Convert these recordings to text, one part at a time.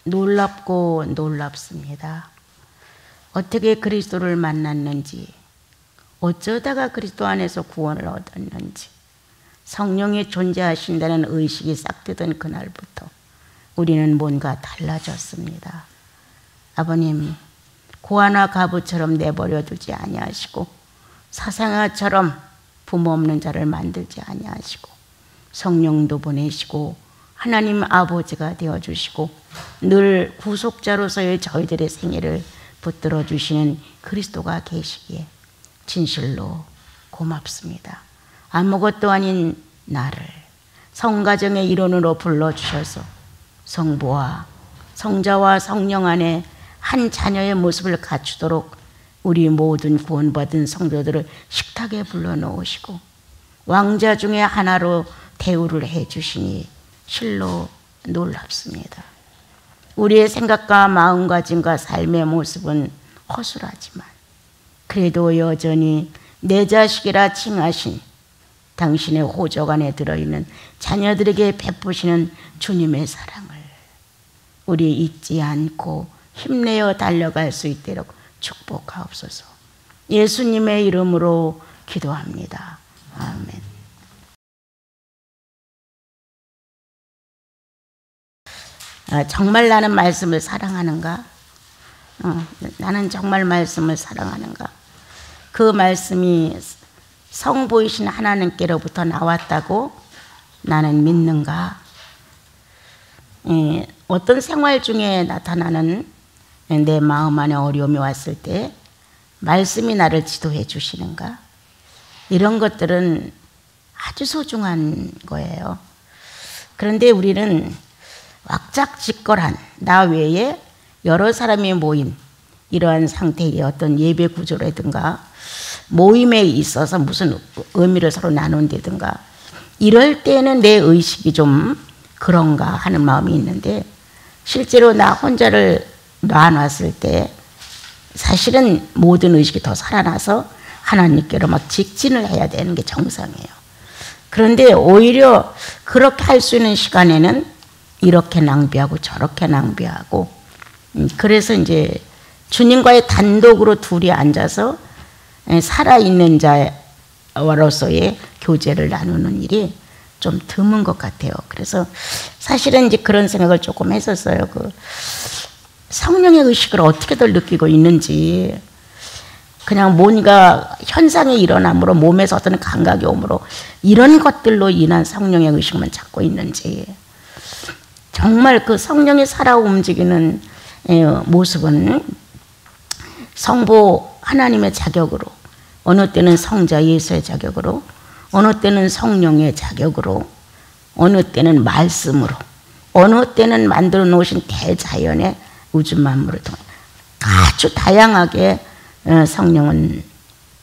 놀랍고 놀랍습니다. 어떻게 그리스도를 만났는지, 어쩌다가 그리스도 안에서 구원을 얻었는지, 성령이 존재하신다는 의식이 싹 트던 그날부터 우리는 뭔가 달라졌습니다. 아버님, 고아나 가부처럼 내버려 두지 아니하시고 사생아처럼 부모 없는 자를 만들지 아니하시고 성령도 보내시고 하나님 아버지가 되어주시고 늘 구속자로서의 저희들의 생애를 붙들어 주시는 그리스도가 계시기에 진실로 고맙습니다. 아무것도 아닌 나를 성가정의 일원으로 불러주셔서 성부와 성자와 성령 안에 한 자녀의 모습을 갖추도록 우리 모든 구원받은 성도들을 식탁에 불러놓으시고 왕자 중에 하나로 대우를 해주시니 실로 놀랍습니다. 우리의 생각과 마음가짐과 삶의 모습은 허술하지만 그래도 여전히 내 자식이라 칭하신 당신의 호적 안에 들어있는 자녀들에게 베푸시는 주님의 사랑을 우리 잊지 않고 힘내어 달려갈 수 있도록 축복하옵소서. 예수님의 이름으로 기도합니다. 아멘. 정말 나는 말씀을 사랑하는가? 나는 정말 말씀을 사랑하는가? 그 말씀이 성부이신 하나님께로부터 나왔다고 나는 믿는가? 어떤 생활 중에 나타나는 내 마음 안에 어려움이 왔을 때 말씀이 나를 지도해 주시는가? 이런 것들은 아주 소중한 거예요. 그런데 우리는 왁작지껄한 나 외에 여러 사람이 모인 이러한 상태의 어떤 예배 구조라든가 모임에 있어서 무슨 의미를 서로 나눈다든가 이럴 때는 내 의식이 좀 그런가 하는 마음이 있는데 실제로 나 혼자를 놔놨을 때 사실은 모든 의식이 더 살아나서 하나님께로 막 직진을 해야 되는 게 정상이에요. 그런데 오히려 그렇게 할 수 있는 시간에는 이렇게 낭비하고 저렇게 낭비하고 그래서 이제 주님과의 단독으로 둘이 앉아서 살아있는 자로서의 교제를 나누는 일이 좀 드문 것 같아요. 그래서 사실은 이제 그런 생각을 조금 했었어요. 성령의 의식을 어떻게들 느끼고 있는지, 그냥 뭔가 현상이 일어남으로 몸에서 어떤 감각이 오므로 이런 것들로 인한 성령의 의식만 찾고 있는지, 정말 그 성령이 살아 움직이는 모습은 성부 하나님의 자격으로, 어느 때는 성자 예수의 자격으로, 어느 때는 성령의 자격으로, 어느 때는 말씀으로, 어느 때는 만들어 놓으신 대자연의 우주 만물을 통해 아주 다양하게 성령은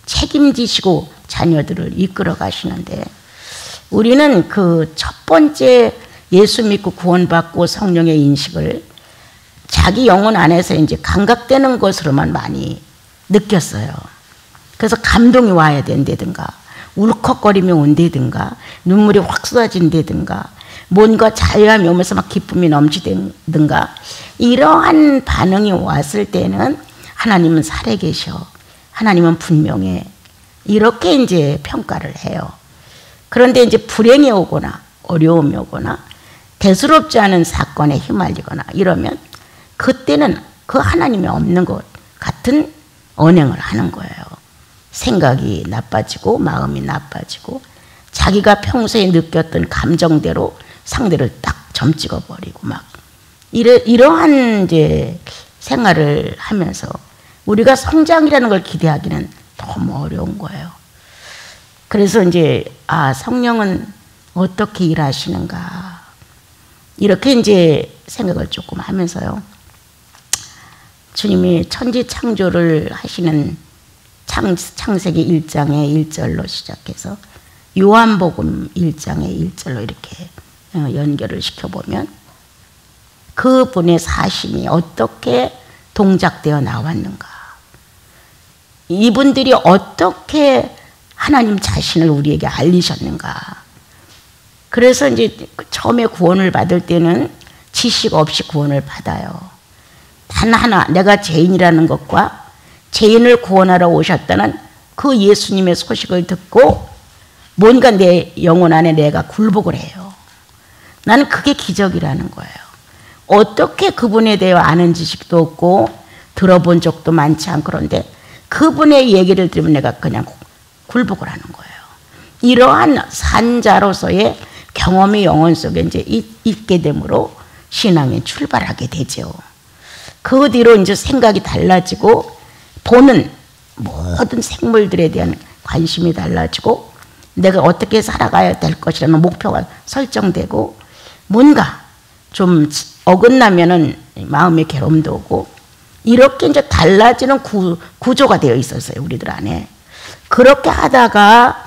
책임지시고 자녀들을 이끌어 가시는데, 우리는 그 첫 번째 예수 믿고 구원받고 성령의 인식을 자기 영혼 안에서 이제 감각되는 것으로만 많이 느꼈어요. 그래서 감동이 와야 된다든가, 울컥거림이 온다든가, 눈물이 확 쏟아진다든가, 뭔가 자유함이 오면서 막 기쁨이 넘치든가, 이러한 반응이 왔을 때는 하나님은 살아계셔, 하나님은 분명해, 이렇게 이제 평가를 해요. 그런데 이제 불행이 오거나 어려움이 오거나 대수롭지 않은 사건에 휘말리거나 이러면 그때는 그 하나님이 없는 것 같은 언행을 하는 거예요. 생각이 나빠지고 마음이 나빠지고 자기가 평소에 느꼈던 감정대로 상대를 딱 점 찍어버리고 막 이러한 이제 생활을 하면서 우리가 성장이라는 걸 기대하기는 너무 어려운 거예요. 그래서 이제 성령은 어떻게 일하시는가 이렇게 이제 생각을 조금 하면서요. 주님이 천지 창조를 하시는 창세기 1장의 1절로 시작해서 요한복음 1장의 1절로 이렇게 연결을 시켜보면 그분의 사심이 어떻게 동작되어 나왔는가, 이분들이 어떻게 하나님 자신을 우리에게 알리셨는가. 그래서 이제 처음에 구원을 받을 때는 지식 없이 구원을 받아요. 단 하나, 내가 죄인이라는 것과 죄인을 구원하러 오셨다는 그 예수님의 소식을 듣고 뭔가 내 영혼 안에 내가 굴복을 해요. 나는 그게 기적이라는 거예요. 어떻게 그분에 대해 아는 지식도 없고 들어본 적도 많지 않고 그런데 그분의 얘기를 들으면 내가 그냥 굴복을 하는 거예요. 이러한 산자로서의 경험이 영혼 속에 이제 있게 되므로 신앙에 출발하게 되죠. 그 뒤로 이제 생각이 달라지고 보는 모든 생물들에 대한 관심이 달라지고 내가 어떻게 살아가야 될 것이라는 목표가 설정되고 뭔가 좀 어긋나면은 마음의 괴로움도 오고 이렇게 이제 달라지는 구조가 되어 있었어요, 우리들 안에. 그렇게 하다가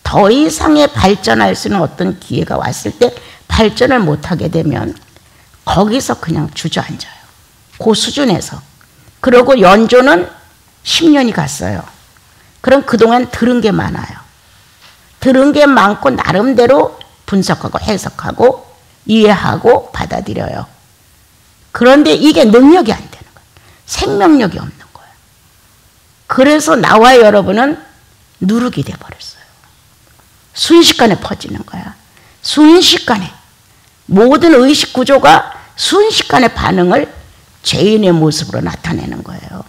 더 이상의 발전할 수 있는 어떤 기회가 왔을 때 발전을 못하게 되면 거기서 그냥 주저앉아요. 그 수준에서. 그리고 연조는 10년이 갔어요. 그럼 그동안 들은 게 많아요. 들은 게 많고 나름대로 분석하고 해석하고 이해하고 받아들여요. 그런데 이게 능력이 안 되는 거예요. 생명력이 없는 거예요. 그래서 나와 여러분은 누룩이 돼버렸어요. 순식간에 퍼지는 거야. 순식간에 모든 의식 구조가 순식간에 반응을 죄인의 모습으로 나타내는 거예요.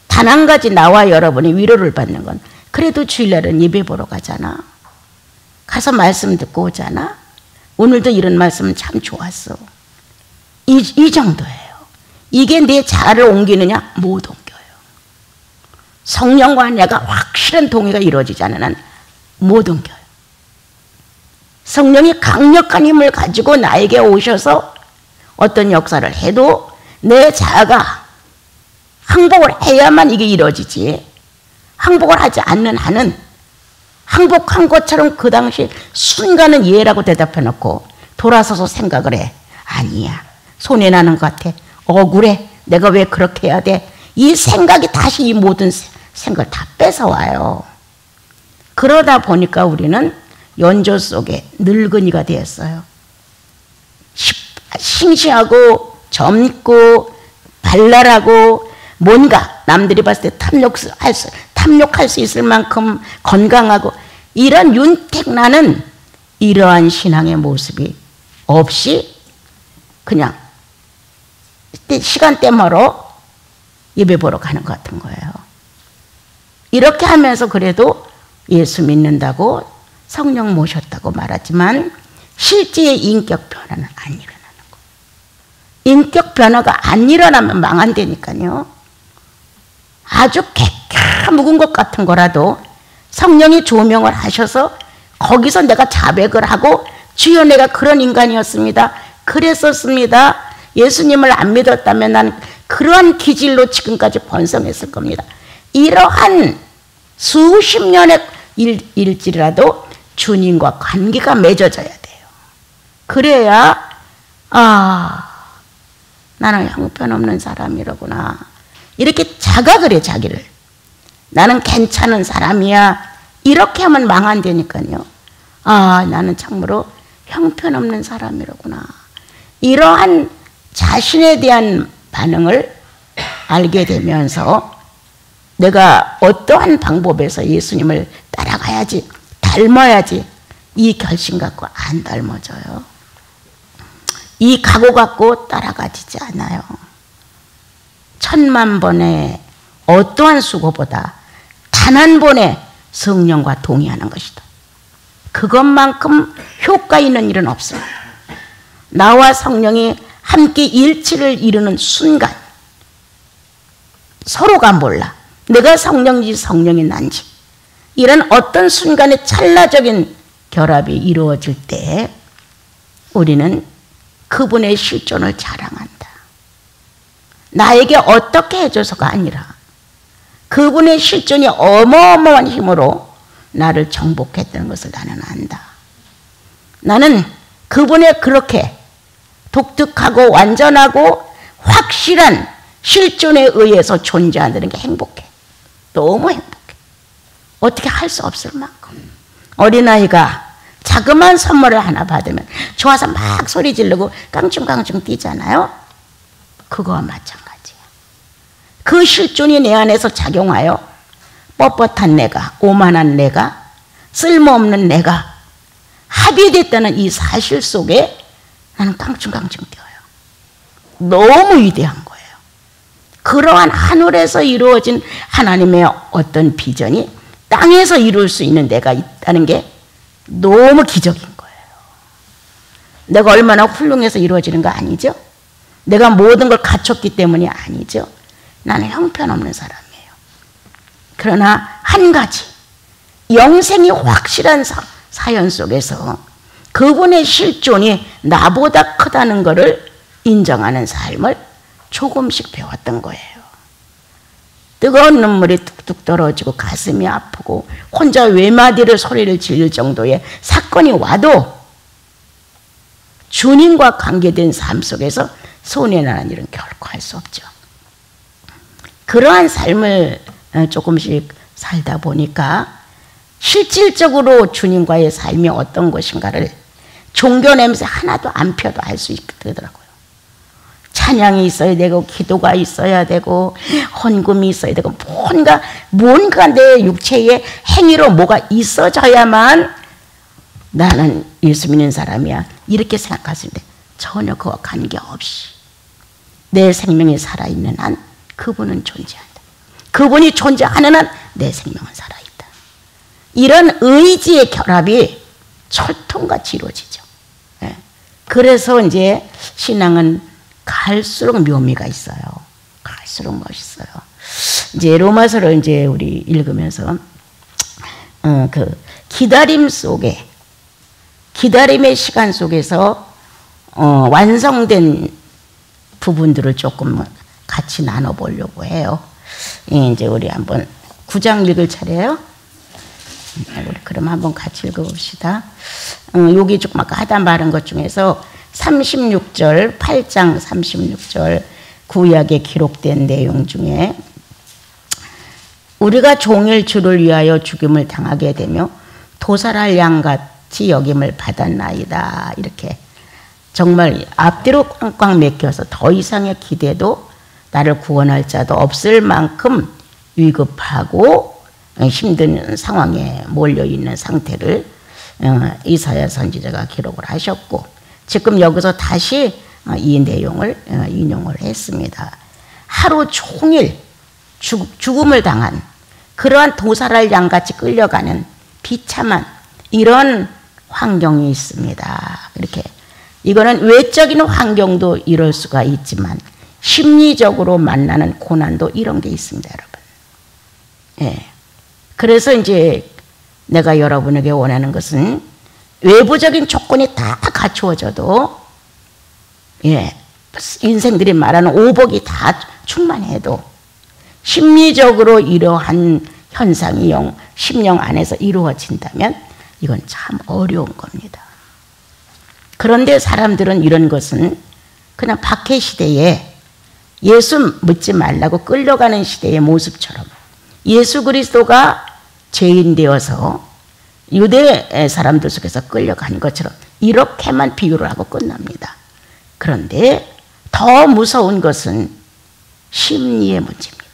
단 한 가지 나와 여러분이 위로를 받는 건 그래도 주일날은 예배 보러 가잖아. 가서 말씀 듣고 오잖아. 오늘도 이런 말씀 참 좋았어. 이 정도예요. 이게 내 자아를 옮기느냐? 못 옮겨요. 성령과 내가 확실한 동의가 이루어지지 않는 한 못 옮겨요. 성령이 강력한 힘을 가지고 나에게 오셔서 어떤 역사를 해도 내 자아가 항복을 해야만 이게 이루어지지. 항복을 하지 않는 한은 항복한 것처럼 그 당시 순간은 예라고 대답해 놓고 돌아서서 생각을 해. 아니야. 손해나는 것 같아. 억울해. 내가 왜 그렇게 해야 돼? 이 생각이 다시 이 모든 생각을 다 뺏어와요. 그러다 보니까 우리는 연조 속에 늙은이가 되었어요. 싱싱하고 젊고 발랄하고 뭔가 남들이 봤을 때 탐욕할 수 있을 만큼 건강하고 이런 윤택나는 이러한 신앙의 모습이 없이 그냥 시간 때머러 예배 보러 가는 것 같은 거예요. 이렇게 하면서 그래도 예수 믿는다고 성령 모셨다고 말하지만 실제의 인격 변화는 안 일어나는 거예요. 인격 변화가 안 일어나면 망한다니까요. 아주 개가 묵은 것 같은 거라도 성령이 조명을 하셔서 거기서 내가 자백을 하고 주여 내가 그런 인간이었습니다. 그랬었습니다. 예수님을 안 믿었다면 난 그러한 기질로 지금까지 번성했을 겁니다. 이러한 수십 년의 일지라도 주님과 관계가 맺어져야 돼요. 그래야 나는 형편없는 사람이로구나. 이렇게 자각을 해 자기를. 나는 괜찮은 사람이야. 이렇게 하면 망한다니까요. 나는 참으로 형편없는 사람이로구나. 이러한 자신에 대한 반응을 알게 되면서 내가 어떠한 방법에서 예수님을 따라가야지, 닮아야지 이 결심 갖고 안 닮아져요. 이 각오 갖고 따라가지지 않아요. 10,000,000번의 어떠한 수고보다 단 한 번의 성령과 동의하는 것이다. 그것만큼 효과 있는 일은 없어요. 나와 성령이 함께 일치를 이루는 순간 서로가 몰라. 내가 성령인지 성령이 난지. 이런 어떤 순간에 찰나적인 결합이 이루어질 때 우리는 그분의 실존을 자랑한다. 나에게 어떻게 해줘서가 아니라 그분의 실존이 어마어마한 힘으로 나를 정복했다는 것을 나는 안다. 나는 그분의 그렇게 독특하고 완전하고 확실한 실존에 의해서 존재한다는 게 행복해. 너무 행복해. 어떻게 할 수 없을 만큼. 어린아이가 자그마한 선물을 하나 받으면 좋아서 막 소리 지르고 깡충깡충 뛰잖아요. 그거와 마찬가지예요. 그 실존이 내 안에서 작용하여 뻣뻣한 내가, 오만한 내가, 쓸모없는 내가 합의됐다는 이 사실 속에 나는 깡충깡충 뛰어요. 너무 위대한 거예요. 그러한 하늘에서 이루어진 하나님의 어떤 비전이 땅에서 이룰 수 있는 내가 있다는 게 너무 기적인 거예요. 내가 얼마나 훌륭해서 이루어지는 거 아니죠? 내가 모든 걸 갖췄기 때문이 아니죠. 나는 형편없는 사람이에요. 그러나 한 가지, 영생이 확실한 사연 속에서 그분의 실존이 나보다 크다는 것을 인정하는 삶을 조금씩 배웠던 거예요. 뜨거운 눈물이 뚝뚝 떨어지고 가슴이 아프고 혼자 외마디를 소리를 지를 정도의 사건이 와도 주님과 관계된 삶 속에서 손해나는 일은 결코 할 수 없죠. 그러한 삶을 조금씩 살다 보니까 실질적으로 주님과의 삶이 어떤 것인가를 종교 냄새 하나도 안 펴도 알 수 있더라고요. 찬양이 있어야 되고 기도가 있어야 되고 헌금이 있어야 되고 뭔가 내 육체의 행위로 뭐가 있어져야만 나는 예수 믿는 사람이야 이렇게 생각하시는데 전혀 그와 관계없이 내 생명이 살아있는 한 그분은 존재한다. 그분이 존재하는 한 내 생명은 살아있다. 이런 의지의 결합이 철통같이 이루어지죠. 그래서 이제 신앙은 갈수록 묘미가 있어요. 갈수록 멋있어요. 이제 로마서를 이제 우리 읽으면서 그 기다림 속에 기다림의 시간 속에서 완성된 부분들을 조금 같이 나눠보려고 해요. 이제 우리 한번 9장 읽을 차례예요. 우리 그럼 한번 같이 읽어봅시다. 여기 조금 아까 하다 말한 것 중에서 36절, 8장 36절 구약에 기록된 내용 중에 우리가 종일 주를 위하여 죽임을 당하게 되며 도살할 양같이 여김을 받았나이다. 이렇게 정말 앞뒤로 꽝꽝 맥혀서 더 이상의 기대도 나를 구원할 자도 없을 만큼 위급하고 힘든 상황에 몰려있는 상태를 이사야 선지자가 기록을 하셨고 지금 여기서 다시 이 내용을 인용을 했습니다. 하루 종일 죽음을 당한 그러한 도살할 양같이 끌려가는 비참한 이런 환경이 있습니다. 이렇게 이거는 외적인 환경도 이럴 수가 있지만 심리적으로 만나는 고난도 이런 게 있습니다, 여러분. 예. 그래서 이제 내가 여러분에게 원하는 것은 외부적인 조건이 다 갖추어져도 인생들이 말하는 오복이 다 충만해도 심리적으로 이러한 현상이 심령 안에서 이루어진다면 이건 참 어려운 겁니다. 그런데 사람들은 이런 것은 그냥 박해 시대에 예수 믿지 말라고 끌려가는 시대의 모습처럼 예수 그리스도가 죄인 되어서 유대 사람들 속에서 끌려간 것처럼 이렇게만 비유를 하고 끝납니다. 그런데 더 무서운 것은 심리의 문제입니다.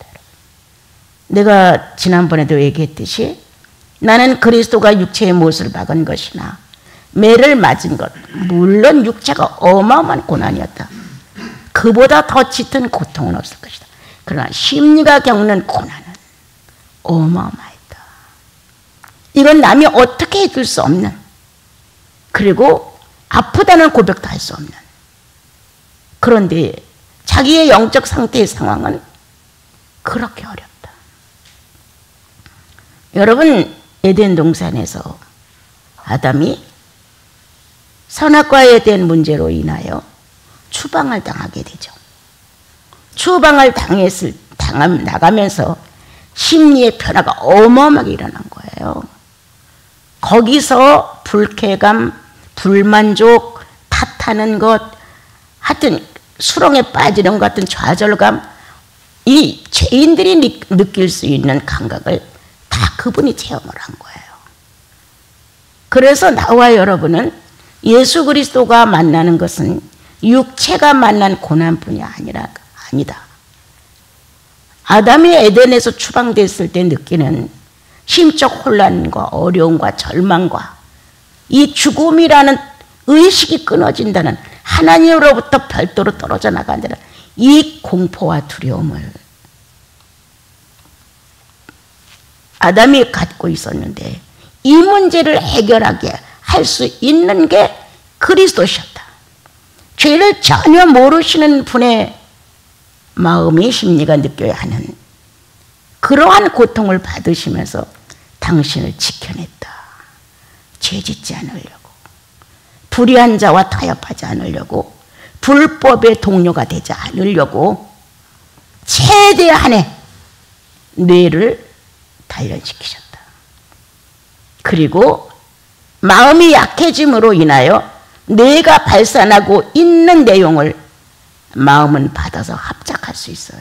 내가 지난번에도 얘기했듯이 나는 그리스도가 육체의 못을 박은 것이나 매를 맞은 것 물론 육체가 어마어마한 고난이었다. 그보다 더 짙은 고통은 없을 것이다. 그러나 심리가 겪는 고난은 어마어마했다. 이건 남이 어떻게 해줄 수 없는 그리고 아프다는 고백도 할 수 없는 그런데 자기의 영적 상태의 상황은 그렇게 어렵다. 여러분 에덴 동산에서 아담이 선악과에 대한 문제로 인하여 추방을 당하게 되죠. 추방을 나가면서 심리의 변화가 어마어마하게 일어난 거예요. 거기서 불쾌감, 불만족, 탓하는 것, 하여튼 수렁에 빠지는 것 같은 좌절감, 이 죄인들이 느낄 수 있는 감각을 다 그분이 체험을 한 거예요. 그래서 나와 여러분은 예수 그리스도가 만나는 것은 육체가 만난 고난뿐이 아니다. 아담이 에덴에서 추방됐을 때 느끼는 심적 혼란과 어려움과 절망과 이 죽음이라는 의식이 끊어진다는, 하나님으로부터 별도로 떨어져 나간다는 이 공포와 두려움을 아담이 갖고 있었는데, 이 문제를 해결하게 할 수 있는 게 그리스도셨다. 죄를 전혀 모르시는 분의 마음이, 심리가 느껴야 하는 그러한 고통을 받으시면서 당신을 지켜냈다. 죄짓지 않으려고, 불의한 자와 타협하지 않으려고, 불법의 동료가 되지 않으려고 최대한의 뇌를 단련시키셨다. 그리고 마음이 약해짐으로 인하여 뇌가 발산하고 있는 내용을 마음은 받아서 합작할 수 있어요.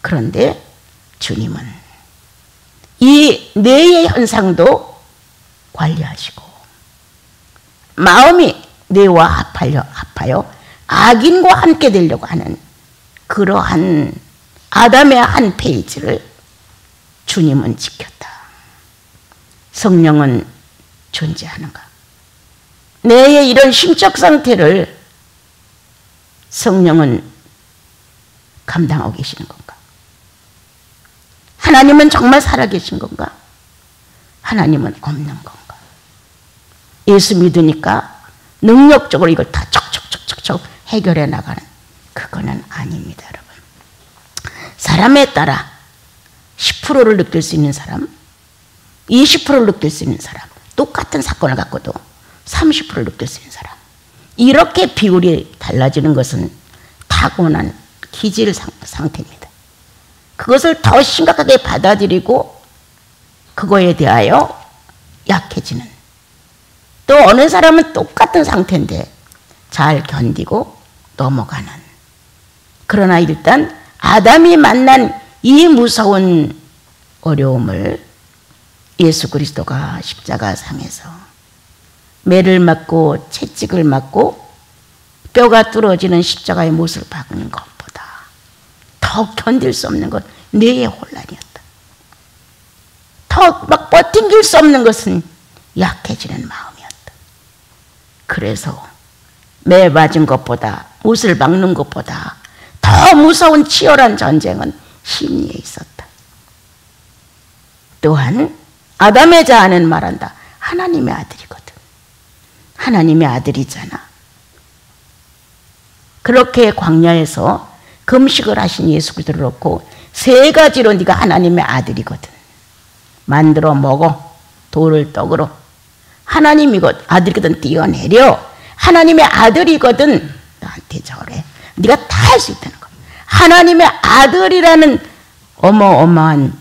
그런데 주님은 이 뇌의 현상도 관리하시고, 마음이 뇌와 합하여 악인과 함께 되려고 하는 그러한 아담의 한 페이지를 주님은 지켰다. 성령은 존재하는가? 뇌의 이런 심적 상태를 성령은 감당하고 계시는 건가? 하나님은 정말 살아계신 건가? 하나님은 없는 건가? 예수 믿으니까 능력적으로 이걸 다 척척척척 해결해 나가는, 그거는 아닙니다, 여러분. 사람에 따라 10%를 느낄 수 있는 사람, 20%를 느낄 수 있는 사람, 똑같은 사건을 갖고도 30%를 느낄 수 있는 사람, 이렇게 비율이 달라지는 것은 타고난 기질 상태입니다. 그것을 더 심각하게 받아들이고 그거에 대하여 약해지는, 또 어느 사람은 똑같은 상태인데 잘 견디고 넘어가는. 그러나 일단 아담이 만난 이 무서운 어려움을 예수 그리스도가 십자가상에서 매를 맞고 채찍을 맞고 뼈가 뚫어지는 십자가의 못을 박는 것보다 더 견딜 수 없는 것, 뇌의 혼란이었다. 더 막 버팅길 수 없는 것은 약해지는 마음이었다. 그래서 매 맞은 것보다, 못을 박는 것보다 더 무서운 치열한 전쟁은 심리에 있었다. 또한 아담의 자아는 말한다. 하나님의 아들이거든. 하나님의 아들이잖아. 그렇게 광야에서 금식을 하신 예수 그리스도를 놓고 세 가지로 네가 하나님의 아들이거든. 만들어 먹어. 돌을 떡으로. 하나님이거든. 아들이거든. 뛰어내려. 하나님의 아들이거든. 나한테 절해. 네가 다 할 수 있다는 거야. 하나님의 아들이라는 어마어마한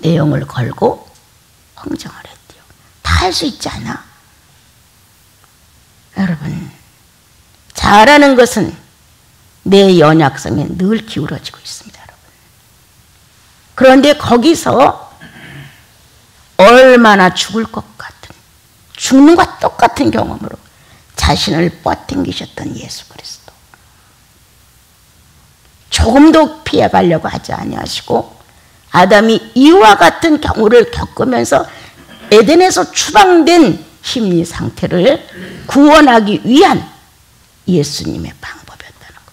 내용을 걸고 헌정을 했대요. 다 할 수 있지 않아? 여러분, 잘하는 것은 내 연약성에 늘 기울어지고 있습니다, 여러분. 그런데 거기서 얼마나 죽을 것 같은, 죽는 것과 똑같은 경험으로 자신을 뻗당기셨던 예수 그리스도. 조금도 피해가려고 하지 아니하시고 아담이 이와 같은 경우를 겪으면서 에덴에서 추방된 심리 상태를 구원하기 위한 예수님의 방법이었다는 것.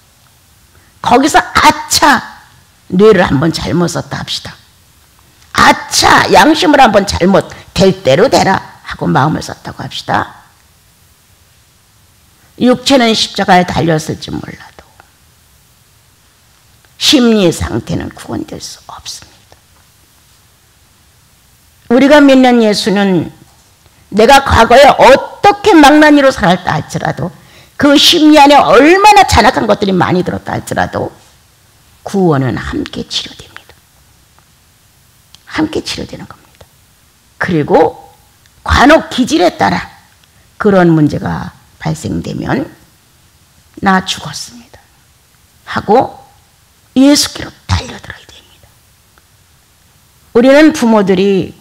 거기서 아차, 뇌를 한번 잘못 썼다 합시다. 아차, 양심을 한번 잘못, 될 대로 되라 하고 마음을 썼다고 합시다. 육체는 십자가에 달렸을지 몰라도 심리 상태는 구원될 수 없습니다. 우리가 믿는 예수는 내가 과거에 어떻게 망나니로 살았다 할지라도, 그 심리 안에 얼마나 잔악한 것들이 많이 들었다 할지라도 구원은 함께 치료됩니다. 함께 치료되는 겁니다. 그리고 관혹 기질에 따라 그런 문제가 발생되면 나 죽었습니다 하고 예수께로 달려들어야 됩니다. 우리는 부모들이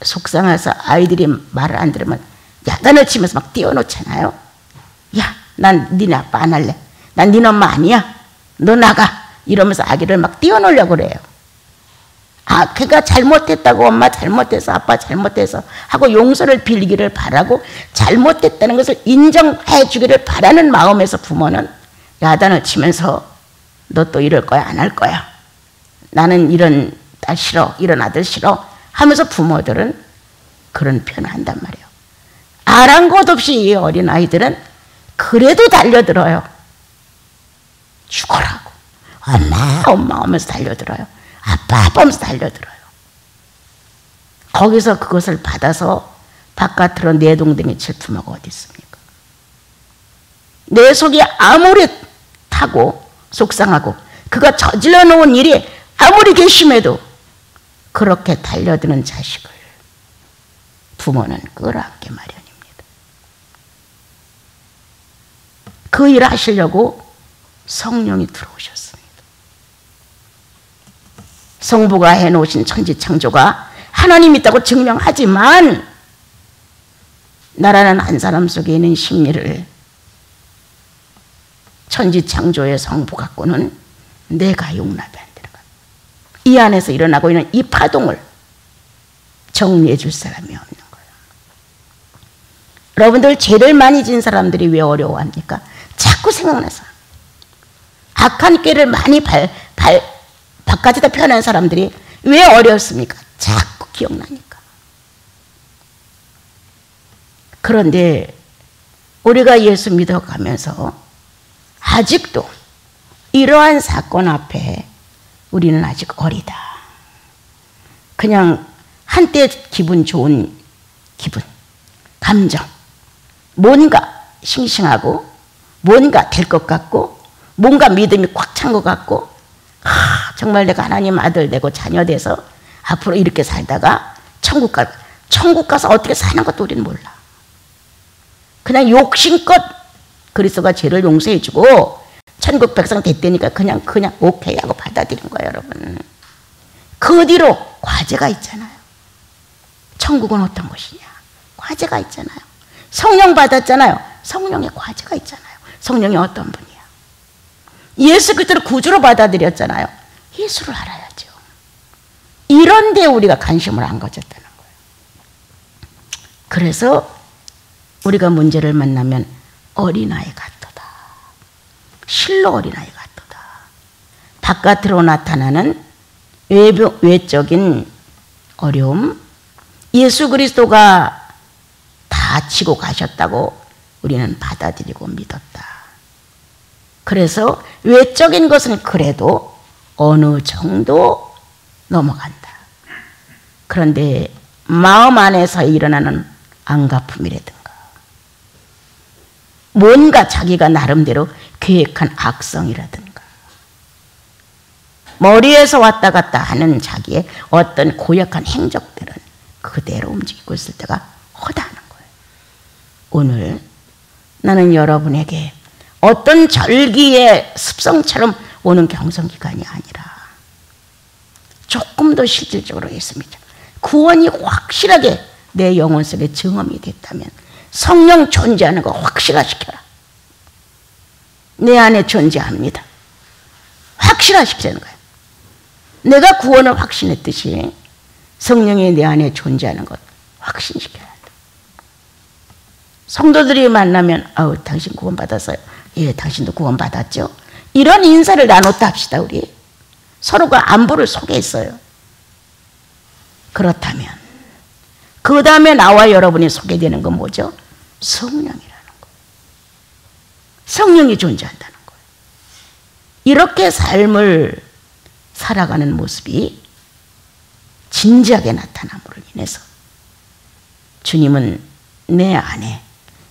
속상해서 아이들이 말을 안 들으면 야단을 치면서 막 뛰어놓잖아요. 야, 난 니네 아빠 안 할래. 난 니네 엄마 아니야. 너 나가. 이러면서 아기를 막 뛰어놓으려고 그래요. 아, 걔가 잘못했다고, 엄마 잘못해서, 아빠 잘못해서 하고 용서를 빌기를 바라고 잘못했다는 것을 인정해 주기를 바라는 마음에서 부모는 야단을 치면서 너 또 이럴 거야, 안 할 거야. 나는 이런 딸 싫어, 이런 아들 싫어 하면서 부모들은 그런 표현을 한단 말이에요. 아랑곳 없이 이 어린아이들은 그래도 달려들어요. 죽어라고. 엄마, 엄마 하면서 달려들어요. 아빠, 아빠 하면서 달려들어요. 거기서 그것을 받아서 바깥으로 내동댕이 칠 품어가 어디 있습니까? 내 속이 아무리 타고 속상하고 그가 저질러 놓은 일이 아무리 괘씸해도 그렇게 달려드는 자식을 부모는 끌어안기 마련입니다. 그 일을 하시려고 성령이 들어오셨습니다. 성부가 해놓으신 천지창조가 하나님 있다고 증명하지만 나라는 한 사람 속에 있는 심리를 천지창조의 성부 갖고는 내가 용납이 안 되는 거야. 이 안에서 일어나고 있는 이 파동을 정리해 줄 사람이 없는 거예요. 여러분들 죄를 많이 진 사람들이 왜 어려워합니까? 자꾸 생각나서. 악한 꾀를 많이 바깥에다 표현한 사람들이 왜 어렵습니까? 자꾸 기억나니까. 그런데 우리가 예수 믿어가면서 아직도 이러한 사건 앞에 우리는 아직 어리다. 그냥 한때 기분 좋은 기분, 감정, 뭔가 싱싱하고 뭔가 될 것 같고 뭔가 믿음이 꽉 찬 것 같고 정말 내가 하나님 아들 되고 자녀 돼서 앞으로 이렇게 살다가 천국 가서 어떻게 사는 것도 우리는 몰라. 그냥 욕심껏 그리스도가 죄를 용서해 주고 천국 백성 됐다니까 그냥 오케이 하고 받아들인 거예요, 여러분. 그 뒤로 과제가 있잖아요. 천국은 어떤 것이냐? 과제가 있잖아요. 성령 받았잖아요. 성령의 과제가 있잖아요. 성령이 어떤 분이야? 예수 그리스도를 구주로 받아들였잖아요. 예수를 알아야죠. 이런 데 우리가 관심을 안 가졌다는 거예요. 그래서 우리가 문제를 만나면 어린아이 같도다. 실로 어린아이 같도다. 바깥으로 나타나는 외적인 어려움, 예수 그리스도가 다 치고 가셨다고 우리는 받아들이고 믿었다. 그래서 외적인 것은 그래도 어느 정도 넘어간다. 그런데 마음 안에서 일어나는 안갚음이라든가 뭔가 자기가 나름대로 계획한 악성이라든가 머리에서 왔다 갔다 하는 자기의 어떤 고약한 행적들은 그대로 움직이고 있을 때가 허다한 거예요. 오늘 나는 여러분에게 어떤 절기의 습성처럼 오는 경성기간이 아니라 조금 더 실질적으로 했습니다. 구원이 확실하게 내 영혼 속에 증험이 됐다면 성령 존재하는 거 확실화시켜라. 내 안에 존재합니다. 확실화시키는 거예요. 내가 구원을 확신했듯이 성령이 내 안에 존재하는 것 확신시켜야 한다. 성도들이 만나면 아우 당신 구원 받았어요. 예, 당신도 구원 받았죠. 이런 인사를 나눴다 합시다. 우리 서로가 안부를 소개했어요. 그렇다면 그 다음에 나와 여러분이 소개되는 건 뭐죠? 성령이라는 거예요. 성령이 존재한다는 거예요. 이렇게 삶을 살아가는 모습이 진지하게 나타남으로 인해서 주님은 내 안에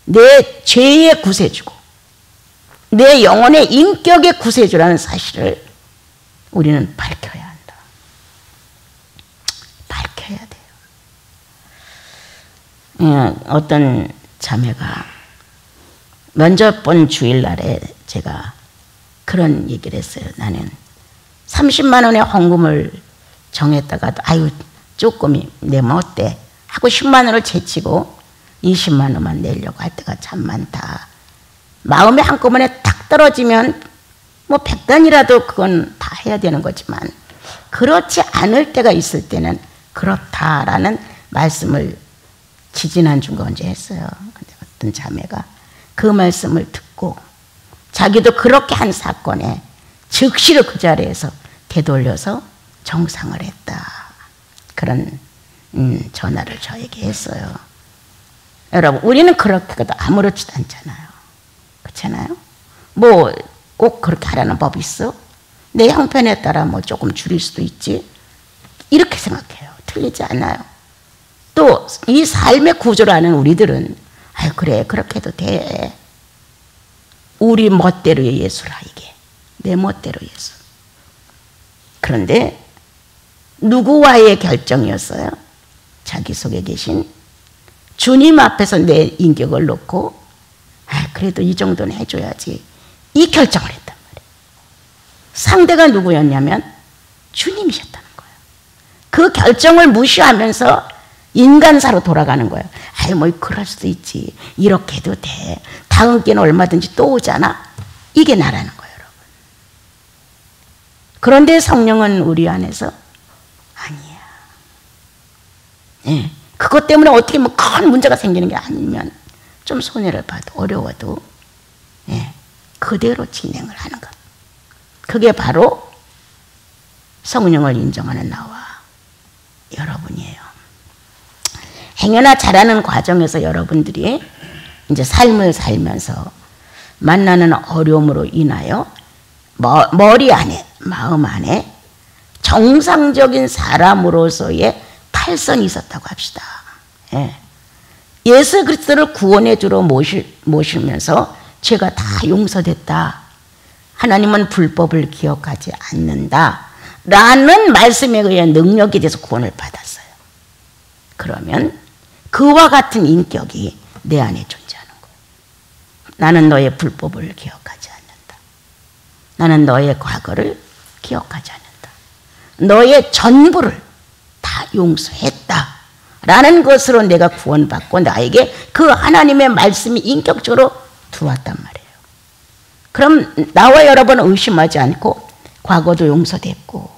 내 죄의 구세주고 내 영혼의 인격의 구세주라는 사실을 우리는 밝혀야 한다. 밝혀야 돼요. 어떤 자매가 먼저 본 주일날에 제가 그런 얘기를 했어요. 나는 30만 원의 헌금을 정했다가도 아유 조금이 내면 어때? 하고 10만 원을 제치고 20만 원만 내려고 할 때가 참 많다. 마음이 한꺼번에 탁 떨어지면 뭐 100단이라도 그건 다 해야 되는 거지만 그렇지 않을 때가 있을 때는 그렇다라는 말씀을 지지난주가 언제 했어요. 어떤 자매가 그 말씀을 듣고 자기도 그렇게 한 사건에 즉시로 그 자리에서 되돌려서 정상을 했다. 그런 전화를 저에게 했어요. 여러분, 우리는 그렇게 아무렇지도 않잖아요. 그렇잖아요? 뭐 꼭 그렇게 하라는 법이 있어? 내 형편에 따라 뭐 조금 줄일 수도 있지. 이렇게 생각해요. 틀리지 않아요. 또 이 삶의 구조를 아는 우리들은 아유 그래 그렇게 해도 돼. 우리 멋대로의 예수라 이게. 내 멋대로 예수. 그런데 누구와의 결정이었어요? 자기 속에 계신 주님 앞에서 내 인격을 놓고 아 그래도 이 정도는 해줘야지. 이 결정을 했단 말이에요. 상대가 누구였냐면 주님이셨다는 거예요. 그 결정을 무시하면서 인간사로 돌아가는 거예요. 아이 뭐 그럴 수도 있지. 이렇게 해도 돼. 다음 기회는 얼마든지 또 오잖아. 이게 나라는 거예요, 여러분. 그런데 성령은 우리 안에서 아니야. 예. 그것 때문에 어떻게 뭐 큰 문제가 생기는 게 아니면 좀 손해를 봐도 어려워도 예. 그대로 진행을 하는 것. 그게 바로 성령을 인정하는 나와 여러분이에요. 행여나 자라는 과정에서 여러분들이 이제 삶을 살면서 만나는 어려움으로 인하여 머리 안에, 마음 안에 정상적인 사람으로서의 탈선이 있었다고 합시다. 예. 예수 그리스도를 구원의 주로 모시면서 죄가 다 용서됐다. 하나님은 불법을 기억하지 않는다. 라는 말씀에 의해 능력에 대해서 구원을 받았어요. 그러면 그와 같은 인격이 내 안에 존재하는 거예요. 나는 너의 불법을 기억하지 않는다. 나는 너의 과거를 기억하지 않는다. 너의 전부를 다 용서했다. 라는 것으로 내가 구원받고 나에게 그 하나님의 말씀이 인격적으로 들어왔단 말이에요. 그럼 나와 여러분은 의심하지 않고 과거도 용서됐고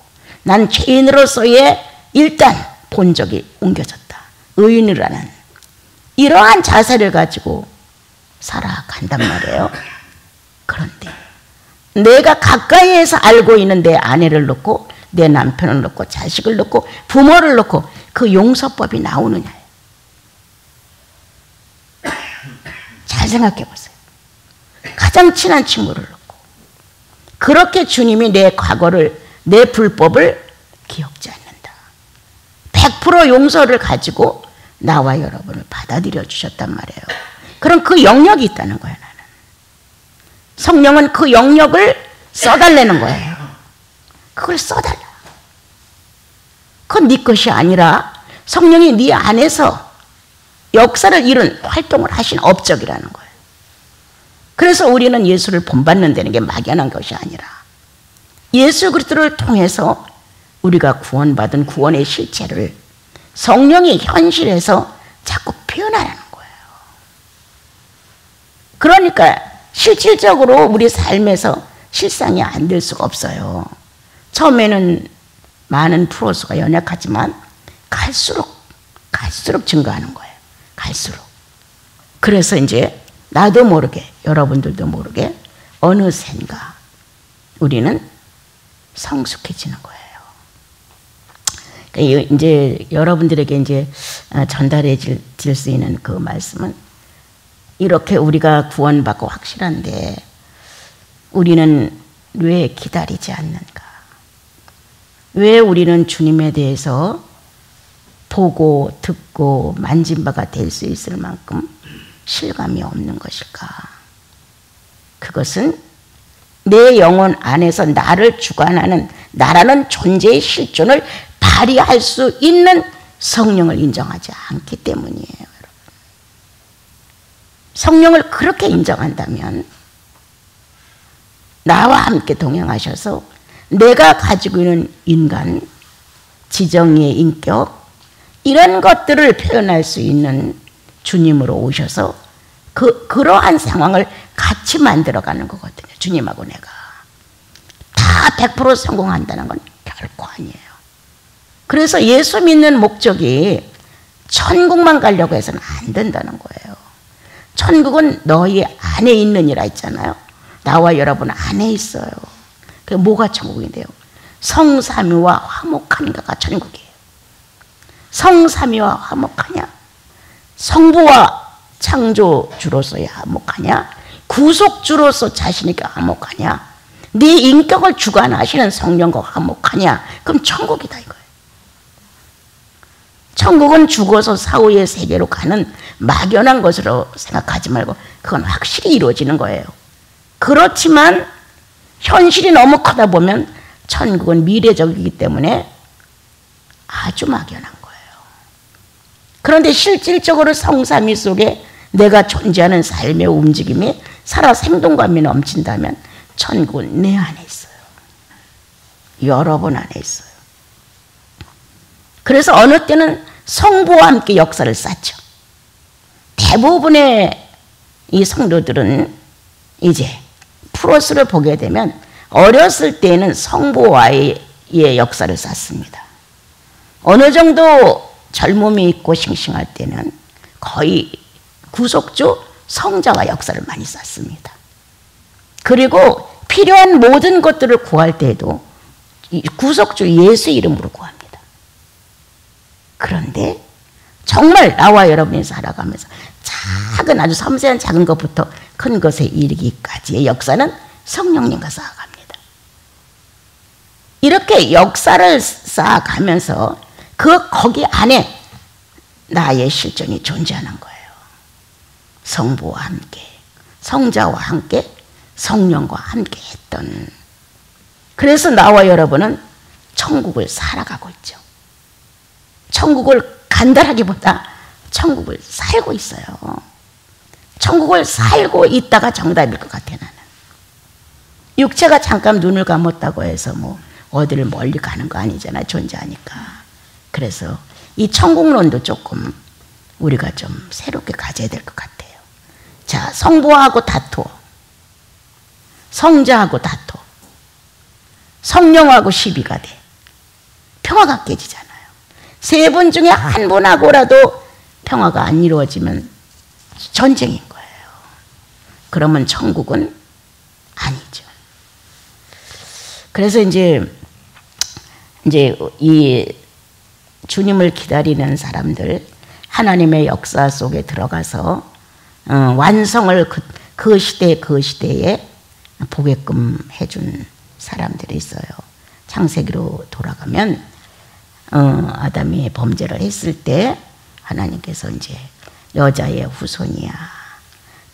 난 죄인으로서의 일단 본적이 옮겨졌다. 의인이라는 이러한 자세를 가지고 살아간단 말이에요. 그런데 내가 가까이에서 알고 있는 내 아내를 놓고 내 남편을 놓고 자식을 놓고 부모를 놓고 그 용서법이 나오느냐. 잘 생각해 보세요. 가장 친한 친구를 놓고 그렇게 주님이 내 과거를 내 불법을 기억지 않는다. 100% 용서를 가지고 나와 여러분을 받아들여 주셨단 말이에요. 그럼 그 영역이 있다는 거예요. 나는 성령은 그 영역을 써달라는 거예요. 그걸 써달라. 그건 네 것이 아니라 성령이 네 안에서 역사를 이룬 활동을 하신 업적이라는 거예요. 그래서 우리는 예수를 본받는다는 게 막연한 것이 아니라 예수 그리스도를 통해서 우리가 구원받은 구원의 실체를 성령이 현실에서 자꾸 표현하는 거예요. 그러니까 실질적으로 우리 삶에서 실상이 안 될 수가 없어요. 처음에는 많은 프로수가 연약하지만 갈수록 증가하는 거예요. 갈수록. 그래서 이제 나도 모르게 여러분들도 모르게 어느샌가 우리는 성숙해지는 거예요. 그러니까 이제 여러분들에게 이제 전달해 질 수 있는 그 말씀은 이렇게 우리가 구원받고 확실한데 우리는 왜 기다리지 않는가? 왜 우리는 주님에 대해서 보고 듣고 만진 바가 될 수 있을 만큼 실감이 없는 것일까? 그것은 내 영혼 안에서 나를 주관하는 나라는 존재의 실존을 발휘할 수 있는 성령을 인정하지 않기 때문이에요. 여러분. 성령을 그렇게 인정한다면 나와 함께 동행하셔서 내가 가지고 있는 인간, 지정의의 인격, 이런 것들을 표현할 수 있는 주님으로 오셔서 그러한 상황을 같이 만들어가는 거거든요. 주님하고 내가 다 100% 성공한다는 건 결코 아니에요. 그래서 예수 믿는 목적이 천국만 가려고 해서는 안 된다는 거예요. 천국은 너희 안에 있느니라 했잖아요. 나와 여러분 안에 있어요. 그게 뭐가 천국인데요? 성삼위와 화목함인가가 천국이에요. 성삼위와 화목하냐? 성부와 창조주로서의 화목하냐? 구속주로서 자신에게 화목하냐? 네 인격을 주관하시는 성령과 화목하냐? 그럼 천국이다 이거예요. 천국은 죽어서 사후의 세계로 가는 막연한 것으로 생각하지 말고 그건 확실히 이루어지는 거예요. 그렇지만 현실이 너무 크다 보면 천국은 미래적이기 때문에 아주 막연한 거예요. 그런데 실질적으로 성삼위 속에 내가 존재하는 삶의 움직임이 살아 생동감이 넘친다면 천국은 내 안에 있어요. 여러분 안에 있어요. 그래서 어느 때는 성부와 함께 역사를 쌓죠. 대부분의 이 성도들은 이제 프로스를 보게 되면 어렸을 때는 성부와의 역사를 쌓습니다. 어느 정도 젊음이 있고 싱싱할 때는 거의 구속주 성자와 역사를 많이 쌓습니다. 그리고 필요한 모든 것들을 구할 때에도 구속주 예수 이름으로 구합니다. 그런데 정말 나와 여러분이 살아가면서 작은 아주 섬세한 작은 것부터 큰 것에 이르기까지의 역사는 성령님과 쌓아갑니다. 이렇게 역사를 쌓아가면서 거기 안에 나의 실존이 존재하는 거예요. 성부와 함께, 성자와 함께, 성령과 함께 했던. 그래서 나와 여러분은 천국을 살아가고 있죠. 천국을 간다라기보다 천국을 살고 있어요. 천국을 살고 있다가 정답일 것 같아 나는. 육체가 잠깐 눈을 감았다고 해서 뭐 어디를 멀리 가는 거 아니잖아요. 존재하니까. 그래서 이 천국론도 조금 우리가 좀 새롭게 가져야 될 것 같아요. 자, 성부하고 다투어, 성자하고 다투어, 성령하고 시비가 돼. 평화가 깨지잖아요. 세 분 중에 한 분하고라도 평화가 안 이루어지면 전쟁인 거예요. 그러면 천국은 아니죠. 그래서 이제 이 주님을 기다리는 사람들, 하나님의 역사 속에 들어가서 완성을 그 시대에 보게끔 해준 사람들이 있어요. 창세기로 돌아가면 아담이 범죄를 했을 때 하나님께서 이제 여자의 후손이야.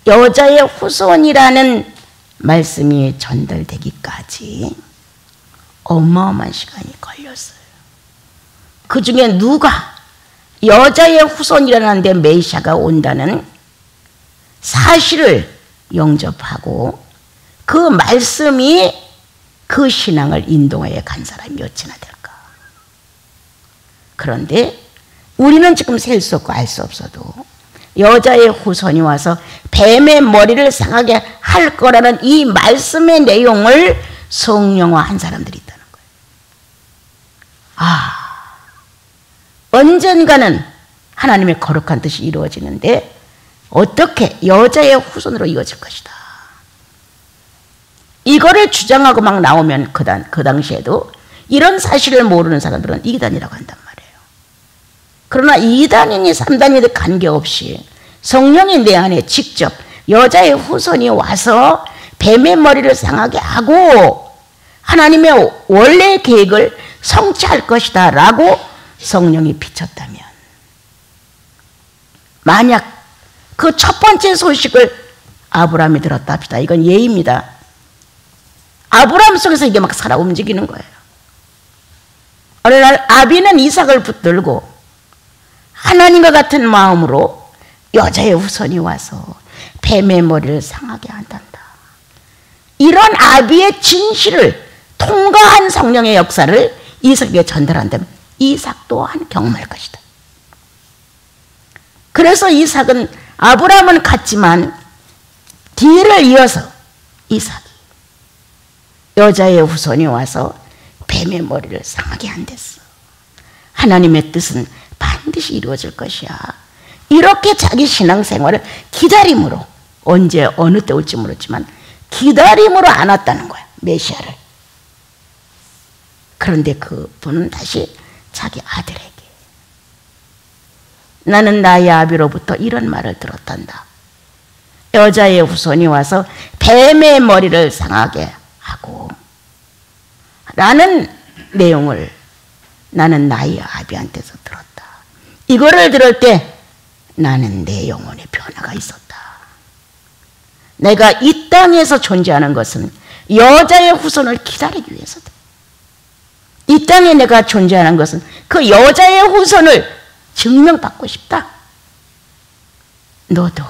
여자의 후손이라는 말씀이 전달되기까지 어마어마한 시간이 걸렸어요. 그 중에 누가 여자의 후손이라는데 메시아가 온다는 사실을 영접하고 그 말씀이 그 신앙을 인도하여 간 사람이 몇이나 될까? 그런데 우리는 지금 셀 수 없고 알 수 없어도 여자의 후손이 와서 뱀의 머리를 상하게 할 거라는 이 말씀의 내용을 성령화한 사람들이 있다는 거예요. 언젠가는 하나님의 거룩한 뜻이 이루어지는데 어떻게 여자의 후손으로 이어질 것이다. 이거를 주장하고 막 나오면 그 당시에도 이런 사실을 모르는 사람들은 이단이라고 한단 말이에요. 그러나 2단이니 3단이든 관계없이 성령이 내 안에 직접 여자의 후손이 와서 뱀의 머리를 상하게 하고 하나님의 원래의 계획을 성취할 것이다 라고 성령이 비쳤다면, 만약 그 첫 번째 소식을 아브라함이 들었다 합시다. 이건 예입니다. 아브라함 속에서 이게 막 살아 움직이는 거예요. 어느 날 아비는 이삭을 붙들고 하나님과 같은 마음으로 여자의 후손이 와서 뱀의 머리를 상하게 한단다. 이런 아비의 진실을 통과한 성령의 역사를 이삭에게 전달한다면 이삭 또한 경험할 것이다. 그래서 이삭은 아브라함은 갔지만 뒤를 이어서 이삭이 여자의 후손이 와서 뱀의 머리를 상하게 한댔어. 하나님의 뜻은 반드시 이루어질 것이야. 이렇게 자기 신앙생활을 기다림으로, 언제 어느 때 올지 모르지만 기다림으로 안았다는 거야, 메시아를. 그런데 그분은 다시 자기 아들에게, 나는 나의 아비로부터 이런 말을 들었단다. 여자의 후손이 와서 뱀의 머리를 상하게 하고 라는 내용을 나는 나의 아비한테서 들었다. 이거를 들을 때 나는 내 영혼의 변화가 있었다. 내가 이 땅에서 존재하는 것은 여자의 후손을 기다리기 위해서다. 이 땅에 내가 존재하는 것은 그 여자의 후손을 증명받고 싶다. 너도